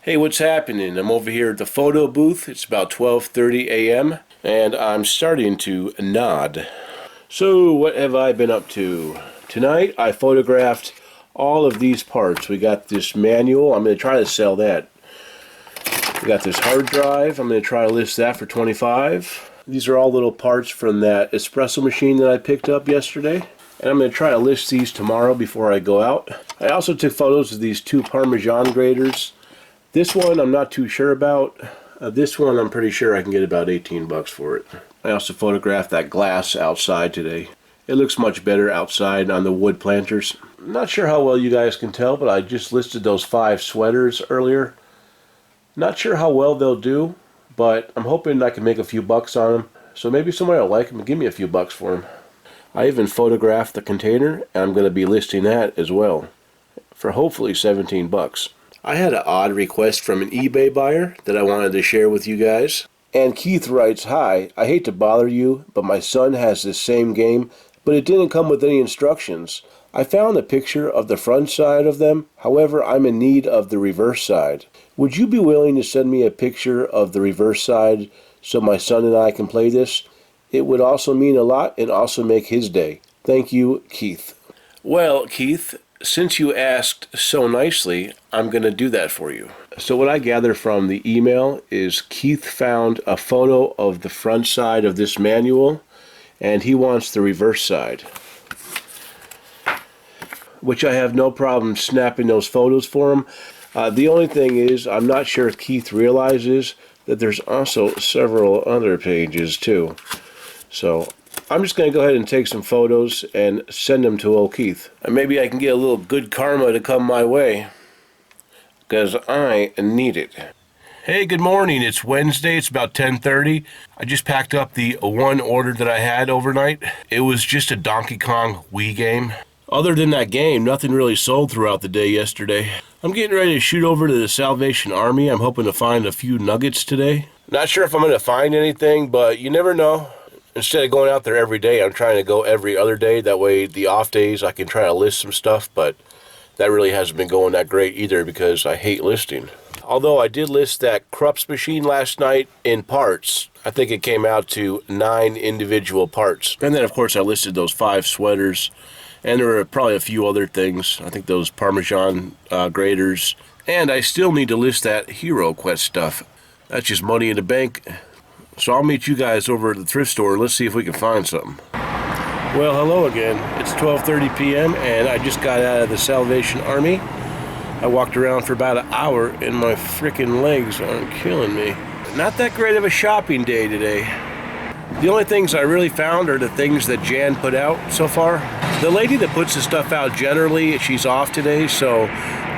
Hey, what's happening? I'm over here at the photo booth. It's about 12:30 a.m. and I'm starting to nod. So, what have I been up to? Tonight, I photographed all of these parts. We got this manual. I'm going to try to sell that. We got this hard drive. I'm going to try to list that for $25. These are all little parts from that espresso machine that I picked up yesterday. And I'm going to try to list these tomorrow before I go out. I also took photos of these two Parmesan Graters. This one I'm not too sure about. This one I'm pretty sure I can get about 18 bucks for it. I also photographed that glass outside today. It looks much better outside on the wood planters. I'm not sure how well you guys can tell, but I just listed those 5 sweaters earlier. Not sure how well they'll do, but I'm hoping I can make a few bucks on them. So maybe somebody will like them and give me a few bucks for them. I even photographed the container, and I'm going to be listing that as well for hopefully 17 bucks. I had an odd request from an eBay buyer that I wanted to share with you guys. And Keith writes, "Hi, I hate to bother you, but my son has this same game, but it didn't come with any instructions. I found a picture of the front side of them, however, I'm in need of the reverse side. Would you be willing to send me a picture of the reverse side so my son and I can play this? It would also mean a lot and also make his day. Thank you, Keith." Well, Keith, since you asked so nicely, I'm going to do that for you. So what I gather from the email is Keith found a photo of the front side of this manual, and he wants the reverse side, which I have no problem snapping those photos for him. The only thing is, I'm not sure if Keith realizes that there's also several other pages too. So I'm just going to go ahead and take some photos and send them to old Keith. And maybe I can get a little good karma to come my way, because I need it. Hey, good morning. It's Wednesday. It's about 10:30. I just packed up the one order that I had overnight. It was just a Donkey Kong Wii game. Other than that game, nothing really sold throughout the day yesterday. I'm getting ready to shoot over to the Salvation Army. I'm hoping to find a few nuggets today. Not sure if I'm going to find anything, but you never know. Instead of going out there every day, I'm trying to go every other day. That way, the off days, I can try to list some stuff, but that really hasn't been going that great either because I hate listing. Although I did list that Krups machine last night in parts. I think it came out to 9 individual parts. And then, of course, I listed those 5 sweaters. And there were probably a few other things. I think those Parmesan Graters. And I still need to list that Hero Quest stuff. That's just money in the bank. So I'll meet you guys over at the thrift store. Let's see if we can find something. Well, hello again. It's 12:30 p.m. and I just got out of the Salvation Army. I walked around for about an hour and my freaking legs aren't killing me. Not that great of a shopping day today. The only things I really found are the things that Jan put out so far. The lady that puts the stuff out generally, she's off today, so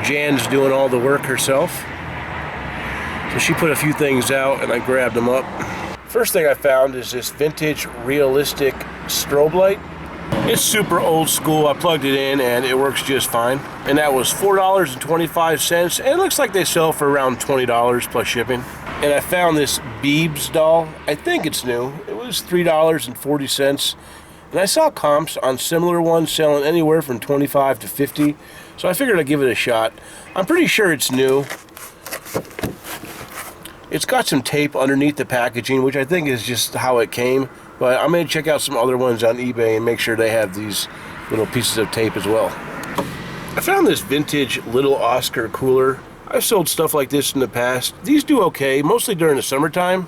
Jan's doing all the work herself. So she put a few things out and I grabbed them up. First thing I found is this vintage realistic strobe light. It's super old school. I plugged it in and it works just fine. And that was $4.25, and it looks like they sell for around $20 plus shipping. And I found this Beebs doll. I think it's new. It was $3.40. And I saw comps on similar ones selling anywhere from $25 to $50. So I figured I'd give it a shot. I'm pretty sure it's new. It's got some tape underneath the packaging, which I think is just how it came. But I'm going to check out some other ones on eBay and make sure they have these little pieces of tape as well. I found this vintage little Oscar cooler. I've sold stuff like this in the past. These do okay, mostly during the summertime.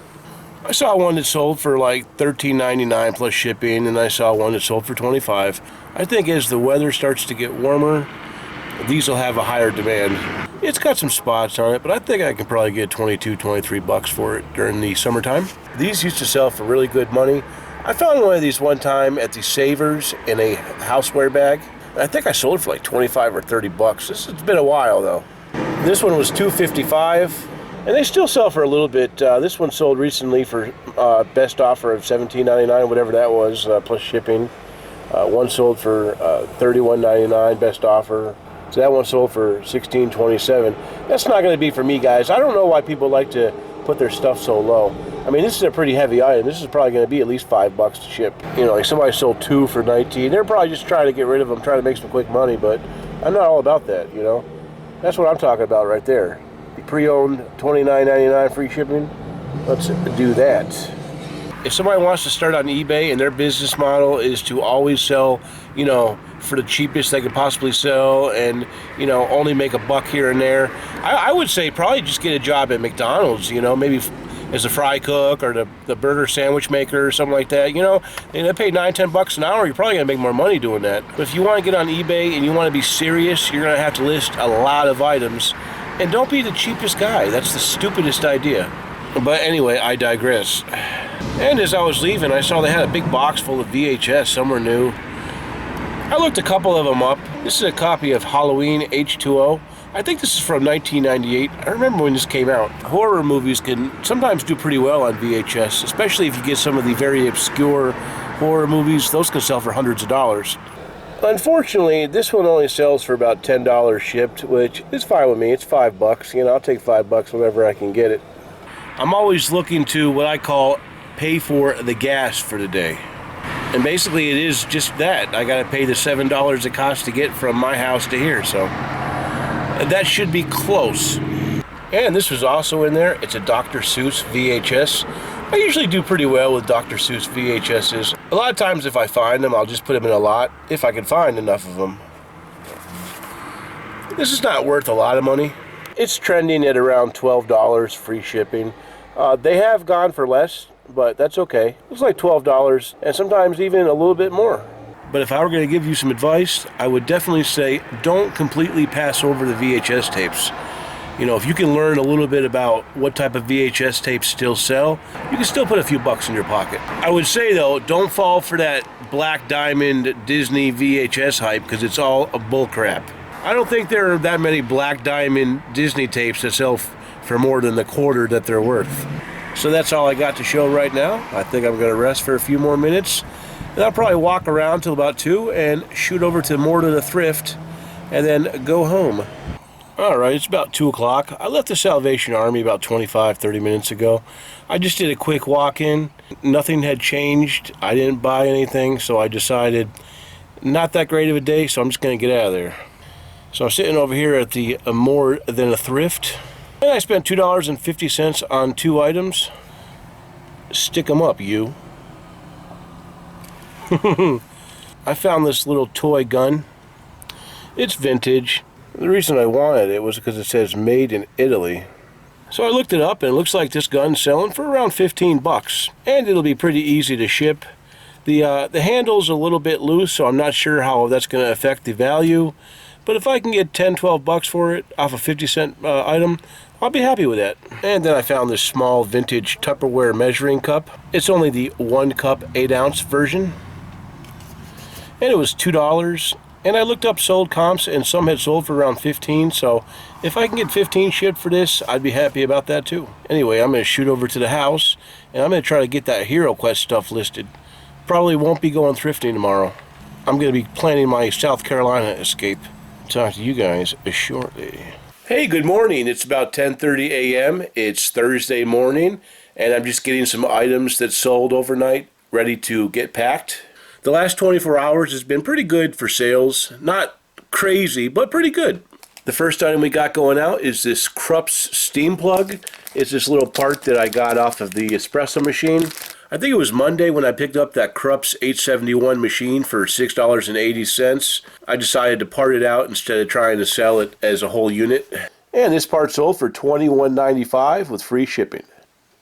I saw one that sold for like $13.99 plus shipping, and I saw one that sold for $25. I think as the weather starts to get warmer, these will have a higher demand. It's got some spots on it, but I think I can probably get 22, 23 bucks for it during the summertime. These used to sell for really good money. I found one of these one time at the Savers in a houseware bag. I think I sold it for like 25 or 30 bucks. It's been a while though. This one was $2.55, and they still sell for a little bit. This one sold recently for best offer of $17.99, whatever that was, plus shipping. One sold for $31.99, best offer. So that one sold for $16.27. That's not going to be for me, guys. I don't know why people like to put their stuff so low. I mean, this is a pretty heavy item. This is probably going to be at least $5 to ship. You know, like somebody sold 2 for $19. They're probably just trying to get rid of them, trying to make some quick money, but I'm not all about that, you know. That's what I'm talking about right there. Pre-owned $29.99 free shipping. Let's do that. If somebody wants to start on eBay and their business model is to always sell, you know, for the cheapest they could possibly sell, and, you know, only make a buck here and there, I would say probably just get a job at McDonald's, you know, maybe as a fry cook or the burger sandwich maker or something like that. You know, and they pay $9-10 an hour. You're probably gonna make more money doing that. But if you want to get on eBay and you want to be serious, you're gonna have to list a lot of items, and don't be the cheapest guy. That's the stupidest idea. But anyway, I digress. And as I was leaving, I saw they had a big box full of VHS, somewhere new. I looked a couple of them up. This is a copy of Halloween H2O. I think this is from 1998. I remember when this came out. Horror movies can sometimes do pretty well on VHS, especially if you get some of the very obscure horror movies. Those can sell for hundreds of dollars. Unfortunately, this one only sells for about $10 shipped, which is fine with me. It's $5. You know, I'll take $5 whenever I can get it. I'm always looking to what I call pay for the gas for the day. And basically it is just that. I gotta pay the $7 it costs to get from my house to here, so that should be close. And this was also in there. It's a Dr. Seuss VHS. I usually do pretty well with Dr. Seuss VHSs. A lot of times if I find them, I'll just put them in a lot, if I can find enough of them. This is not worth a lot of money. It's trending at around $12 free shipping. They have gone for less, but that's okay. It's like $12, and sometimes even a little bit more. But if I were going to give you some advice, I would definitely say don't completely pass over the VHS tapes. You know, if you can learn a little bit about what type of VHS tapes still sell, you can still put a few bucks in your pocket. I would say, though, don't fall for that Black Diamond Disney VHS hype, because it's all a bullcrap. I don't think there are that many Black Diamond Disney tapes that sell for more than the quarter that they're worth. So that's all I got to show right now. I think I'm going to rest for a few more minutes, and I'll probably walk around till about 2 and shoot over to more to the thrift and then go home. Alright, it's about 2 o'clock. I left the Salvation Army about 25-30 minutes ago. I just did a quick walk-in. Nothing had changed. I didn't buy anything, so I decided not that great of a day, so I'm just going to get out of there. So I'm sitting over here at the More Than a Thrift, and I spent $2.50 on 2 items. Stick 'em up, you. I found this little toy gun. It's vintage. The reason I wanted it was because it says made in Italy. So I looked it up, and it looks like this gun's selling for around 15 bucks. And it'll be pretty easy to ship. The handle's a little bit loose, so I'm not sure how that's going to affect the value. But if I can get 10-12 bucks for it off a 50-cent item, I'll be happy with that. And then I found this small vintage Tupperware measuring cup. It's only the 1 cup 8-ounce version. And it was $2. And I looked up sold comps, and some had sold for around 15, so if I can get 15 shipped for this, I'd be happy about that too. Anyway, I'm going to shoot over to the house, and I'm going to try to get that Hero Quest stuff listed. Probably won't be going thrifting tomorrow. I'm going to be planning my South Carolina escape. Talk to you guys shortly. Hey, good morning. It's about 10:30 a.m. It's Thursday morning, and I'm just getting some items that sold overnight ready to get packed. The last 24 hours has been pretty good for sales. Not crazy, but pretty good. The first item we got going out is this Krups steam plug. It's this little part that I got off of the espresso machine. I think it was Monday when I picked up that Krups 871 machine for $6.80. I decided to part it out instead of trying to sell it as a whole unit. And this part sold for $21.95 with free shipping.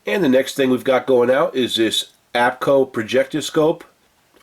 And the next thing we've got going out is this Apco Projector scope.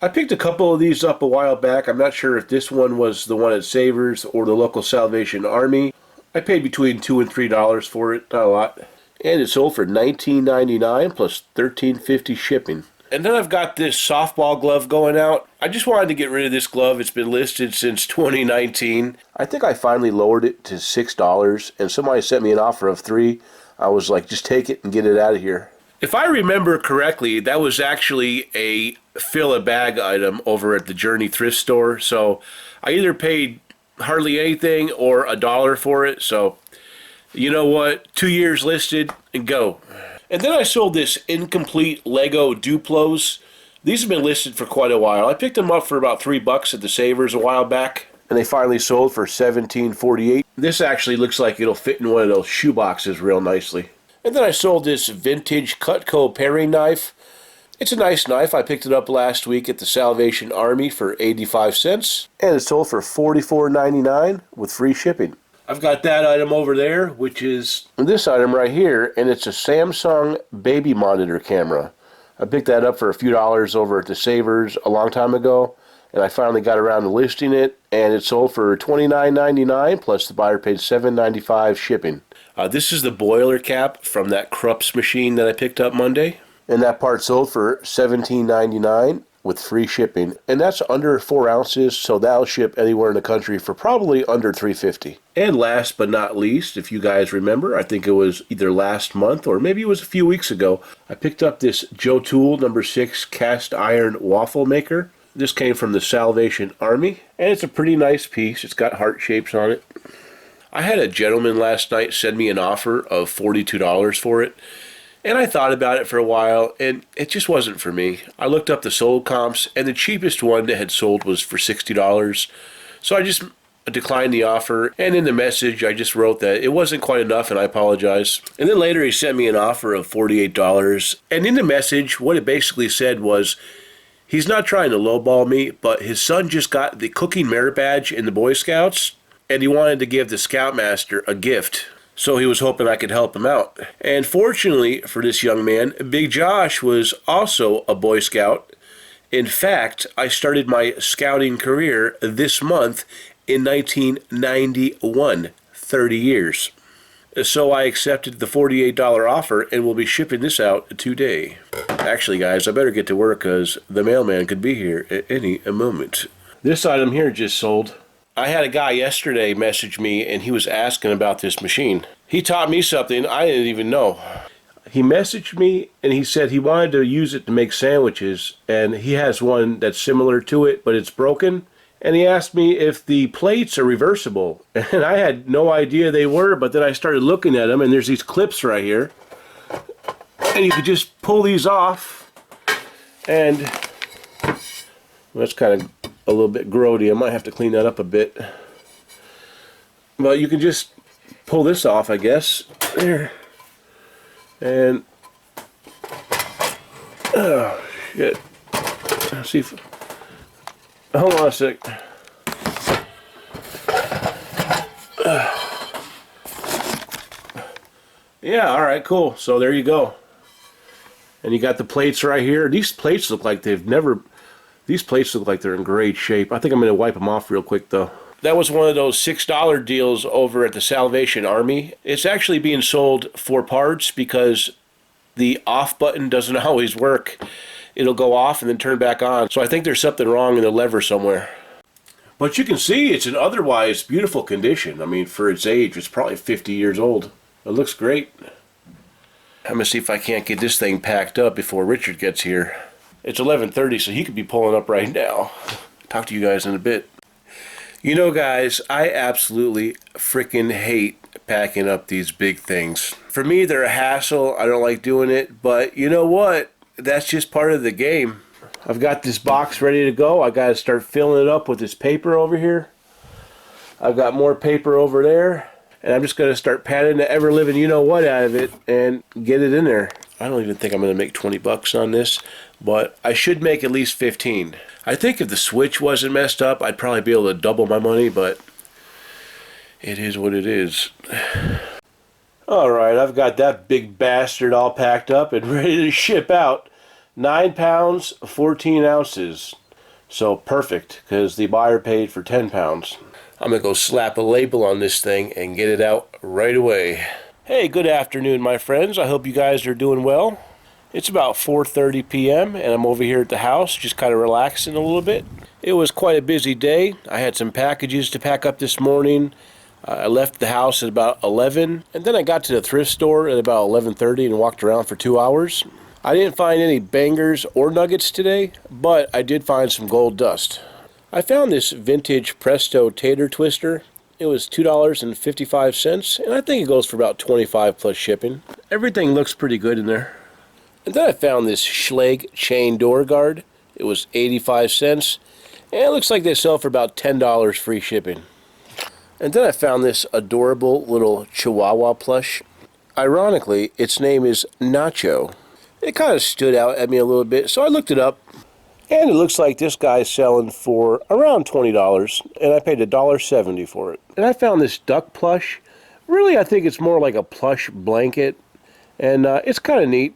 I picked a couple of these up a while back. I'm not sure if this one was the one at Savers or the local Salvation Army. I paid between $2 and $3 for it, not a lot. And it sold for $19.99 plus $13.50 shipping. And then I've got this softball glove going out. I just wanted to get rid of this glove. It's been listed since 2019. I think I finally lowered it to $6, and somebody sent me an offer of $3. I was like, just take it and get it out of here. If I remember correctly, that was actually a fill-a-bag item over at the Journey thrift store. So I either paid hardly anything or $1 for it. So you know what? 2 years listed and go. And then I sold this incomplete Lego Duplos. These have been listed for quite a while. I picked them up for about $3 at the Savers a while back. and they finally sold for $17.48. This actually looks like it'll fit in one of those shoe boxes real nicely. And then I sold this vintage Cutco Parry knife. It's a nice knife. I picked it up last week at the Salvation Army for 85 cents. And it sold for $44.99 with free shipping. I've got that item over there, which is this item right here, and it's a Samsung baby monitor camera. I picked that up for a few dollars over at the Savers a long time ago, and I finally got around to listing it, and it sold for $29.99, plus the buyer paid $7.95 shipping. This is the boiler cap from that Krups machine that I picked up Monday. And that part sold for $17.99 with free shipping. And that's under 4 ounces, so that'll ship anywhere in the country for probably under $3.50. And last but not least, if you guys remember, I think it was either last month or maybe it was a few weeks ago, I picked up this Joe Tool number 6 cast iron waffle maker. This came from the Salvation Army, and it's a pretty nice piece. It's got heart shapes on it. I had a gentleman last night send me an offer of $42 for it. And I thought about it for a while, and it just wasn't for me. I looked up the sold comps, and the cheapest one that had sold was for $60. So I just declined the offer, and in the message, I just wrote that it wasn't quite enough, and I apologize. And then later, he sent me an offer of $48. And in the message, what it basically said was, he's not trying to lowball me, but his son just got the Cooking Merit Badge in the Boy Scouts, and he wanted to give the Scoutmaster a gift. So he was hoping I could help him out. And fortunately for this young man, Big Josh was also a Boy Scout. In fact, I started my scouting career this month in 1991, 30 years. So I accepted the $48 offer and will be shipping this out today. Actually, guys, I better get to work because the mailman could be here at any moment. This item here just sold. I had a guy yesterday message me, and he was asking about this machine. He taught me something I didn't even know. He messaged me, and he said he wanted to use it to make sandwiches, and he has one that's similar to it, but it's broken. And he asked me if the plates are reversible, and I had no idea they were, but then I started looking at them, and there's these clips right here, and you could just pull these off, and that's kind of a little bit grody. I might have to clean that up a bit. Well, you can just pull this off, I guess. There. And oh shit. Let's see if, hold on a sec. Yeah, alright, cool. So there you go. And you got the plates right here. These plates look like these plates look like they're in great shape. I think I'm going to wipe them off real quick, though. That was one of those $6 deals over at the Salvation Army. It's actually being sold for parts because the off button doesn't always work. It'll go off and then turn back on. So I think there's something wrong in the lever somewhere. But you can see it's in otherwise beautiful condition. I mean, for its age, it's probably 50 years old. It looks great. I'm going to see if I can't get this thing packed up before Richard gets here. It's 11:30, so he could be pulling up right now. Talk to you guys in a bit. You know, guys, I absolutely freaking hate packing up these big things. For me, they're a hassle. I don't like doing it, but you know what? That's just part of the game. I've got this box ready to go. I got to start filling it up with this paper over here. I've got more paper over there, and I'm just going to start patting the ever-living you-know-what out of it and get it in there. I don't even think I'm going to make 20 bucks on this, but I should make at least 15. I think if the switch wasn't messed up, I'd probably be able to double my money, but it is what it is. Alright, I've got that big bastard all packed up and ready to ship out. 9 pounds, 14 ounces. So perfect, because the buyer paid for 10 pounds. I'm going to go slap a label on this thing and get it out right away. Hey, good afternoon, my friends. I hope you guys are doing well. It's about 4:30 p.m. and I'm over here at the house just kind of relaxing a little bit. It was quite a busy day. I had some packages to pack up this morning. I left the house at about 11, and then I got to the thrift store at about 11:30 and walked around for 2 hours. I didn't find any bangers or nuggets today, but I did find some gold dust. I found this vintage Presto tater twister. It was $2.55, and I think it goes for about $25 plus shipping. Everything looks pretty good in there. And then I found this Schlage chain door guard. It was 85 cents, And it looks like they sell for about $10 free shipping. And then I found this adorable little Chihuahua plush. Ironically, its name is Nacho. It kind of stood out at me a little bit, so I looked it up. And it looks like this guy's selling for around $20, and I paid $1.70 for it. And I found this duck plush. Really, I think it's more like a plush blanket, and it's kind of neat.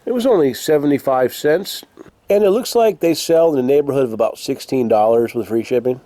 It was only 75 cents, and it looks like they sell in the neighborhood of about $16 with free shipping.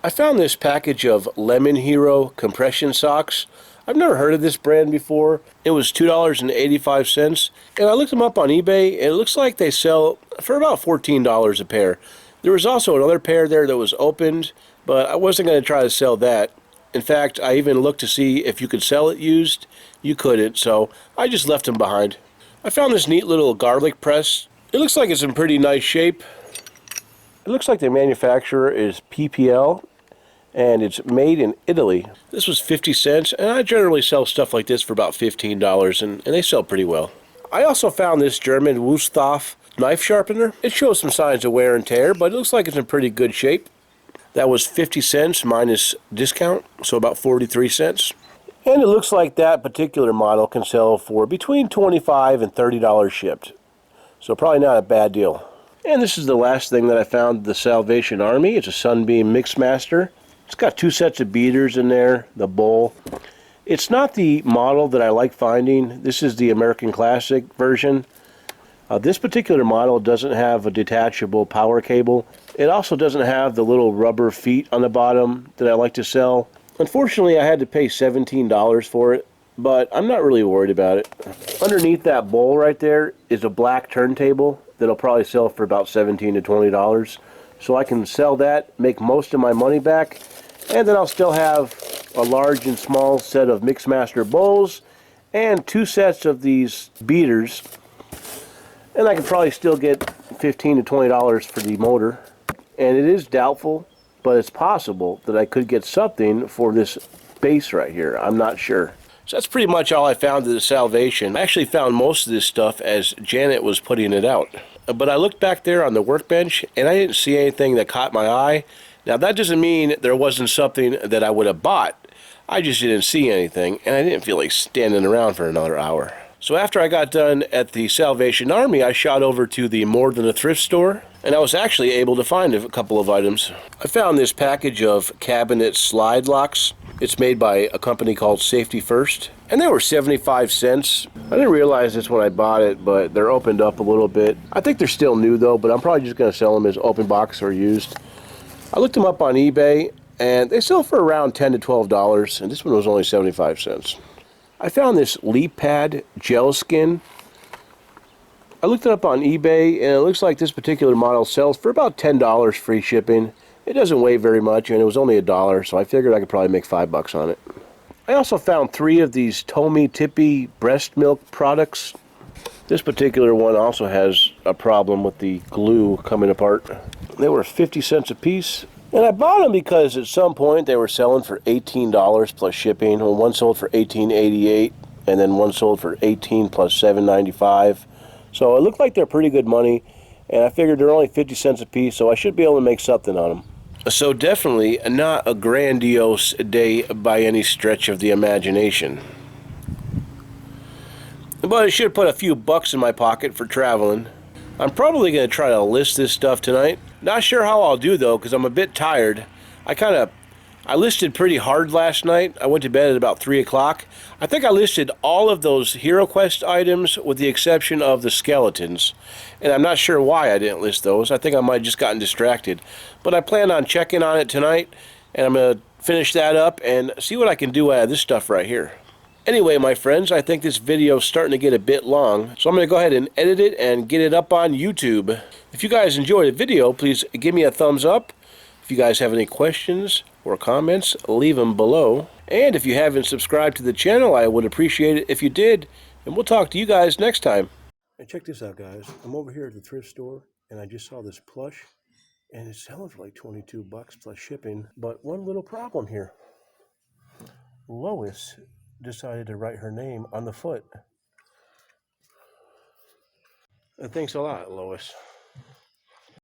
I found this package of Lemon Hero compression socks. I've never heard of this brand before. It was $2.85, and I looked them up on eBay, and it looks like they sell for about $14 a pair. There was also another pair there that was opened, but I wasn't going to try to sell that. In fact, I even looked to see if you could sell it used. You couldn't, so I just left them behind. I found this neat little garlic press. It looks like it's in pretty nice shape. It looks like the manufacturer is PPL, and it's made in Italy. This was 50 cents, and I generally sell stuff like this for about $15, and they sell pretty well. I also found this German Wusthof knife sharpener. It shows some signs of wear and tear, but it looks like it's in pretty good shape. That was 50 cents minus discount, so about 43 cents. And it looks like that particular model can sell for between $25 and $30 shipped. So probably not a bad deal. And this is the last thing that I found, the Salvation Army. It's a Sunbeam Mix Master. It's got 2 sets of beaters in there, the bowl. It's not the model that I like finding. This is the American Classic version. This particular model doesn't have a detachable power cable. It also doesn't have the little rubber feet on the bottom that I like to sell. Unfortunately, I had to pay $17 for it, but I'm not really worried about it. Underneath that bowl right there is a black turntable that'll probably sell for about $17 to $20. So I can sell that, make most of my money back, and then I'll still have a large and small set of Mixmaster bowls and 2 sets of these beaters. And I can probably still get $15 to $20 for the motor. And it is doubtful, but it's possible that I could get something for this base right here. I'm not sure. So that's pretty much all I found at the Salvation. I actually found most of this stuff as Janet was putting it out. But I looked back there on the workbench, and I didn't see anything that caught my eye. Now, that doesn't mean there wasn't something that I would have bought. I just didn't see anything, and I didn't feel like standing around for another hour. So after I got done at the Salvation Army, I shot over to the More Than a Thrift store, and I was actually able to find a couple of items. I found this package of cabinet slide locks. It's made by a company called Safety First, and they were 75 cents. I didn't realize this when I bought it, but they're opened up a little bit. I think they're still new though, but I'm probably just going to sell them as open box or used. I looked them up on eBay, and they sell for around $10 to $12, and this one was only 75 cents. I found this Leap Pad gel skin. I looked it up on eBay, and it looks like this particular model sells for about $10 free shipping. It doesn't weigh very much, and it was only $1, so I figured I could probably make $5 on it. I also found 3 of these Tommy Tippy breast milk products. This particular one also has a problem with the glue coming apart. They were 50 cents a piece, and I bought them because at some point they were selling for $18 plus shipping. Well, one sold for $18.88, and then one sold for $18 plus $7.95. So it looked like they're pretty good money, and I figured they're only 50 cents a piece, so I should be able to make something on them. So definitely not a grandiose day by any stretch of the imagination. But it should put a few bucks in my pocket for traveling. I'm probably going to try to list this stuff tonight. Not sure how I'll do though, because I'm a bit tired. I listed pretty hard last night. I went to bed at about 3 o'clock. I think I listed all of those HeroQuest items with the exception of the skeletons. And I'm not sure why I didn't list those. I think I might have just gotten distracted. But I plan on checking on it tonight, and I'm going to finish that up and see what I can do out of this stuff right here. Anyway, my friends, I think this video is starting to get a bit long, so I'm going to go ahead and edit it and get it up on YouTube. If you guys enjoyed the video, please give me a thumbs up. If you guys have any questions or comments, leave them below. And if you haven't subscribed to the channel, I would appreciate it if you did. And we'll talk to you guys next time. And check this out, guys. I'm over here at the thrift store, and I just saw this plush, and it's selling for like 22 bucks plus shipping. But one little problem here. Lois decided to write her name on the foot. And thanks a lot, Lois.